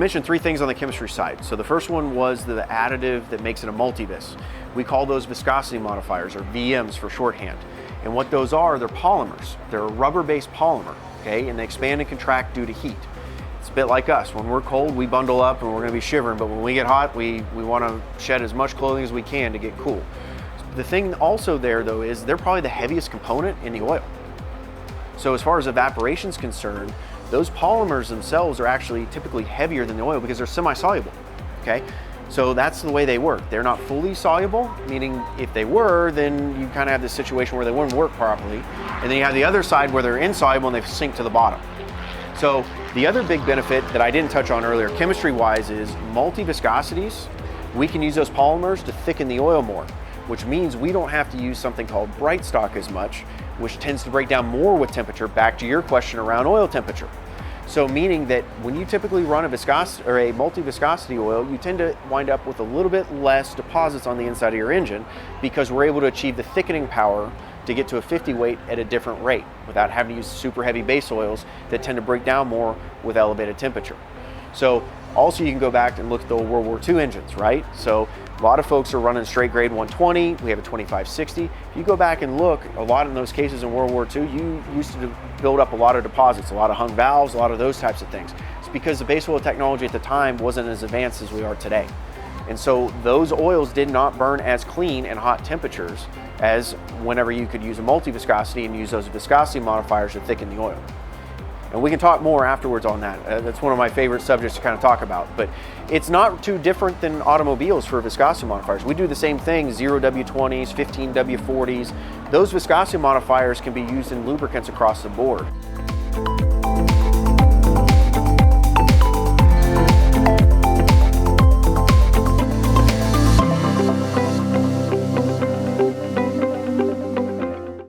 mentioned three things on the chemistry side. So the first one was the additive that makes it a multivis. We call those viscosity modifiers, or VMs for shorthand. And what those are, they're polymers. They're a rubber-based polymer, okay? And they expand and contract due to heat. It's a bit like us. When we're cold, we bundle up and we're gonna be shivering, but when we get hot, we wanna shed as much clothing as we can to get cool. The thing also there, though, is they're probably the heaviest component in the oil. So as far as evaporation is concerned, those polymers themselves are actually typically heavier than the oil because they're semi-soluble, okay? So that's the way they work. They're not fully soluble, meaning if they were, then you kind of have this situation where they wouldn't work properly. And then you have the other side where they're insoluble and they sink to the bottom. So the other big benefit that I didn't touch on earlier, chemistry-wise, is multi-viscosities. We can use those polymers to thicken the oil more, which means we don't have to use something called bright stock as much, which tends to break down more with temperature, back to your question around oil temperature. So meaning that when you typically run a viscosity or a multi-viscosity oil, you tend to wind up with a little bit less deposits on the inside of your engine because we're able to achieve the thickening power to get to a 50 weight at a different rate without having to use super heavy base oils that tend to break down more with elevated temperature. So also you can go back and look at the old World War II engines, right? So a lot of folks are running straight grade 120, we have a 2560. If you go back and look, a lot in those cases in World War II, you used to build up a lot of deposits, a lot of hung valves, a lot of those types of things. It's because the base oil technology at the time wasn't as advanced as we are today. And so those oils did not burn as clean in hot temperatures as whenever you could use a multi-viscosity and use those viscosity modifiers to thicken the oil. And we can talk more afterwards on that. That's one of my favorite subjects to kind of talk about. But it's not too different than automobiles for viscosity modifiers. We do the same thing, 0W20s, 15W40s. Those viscosity modifiers can be used in lubricants across the board.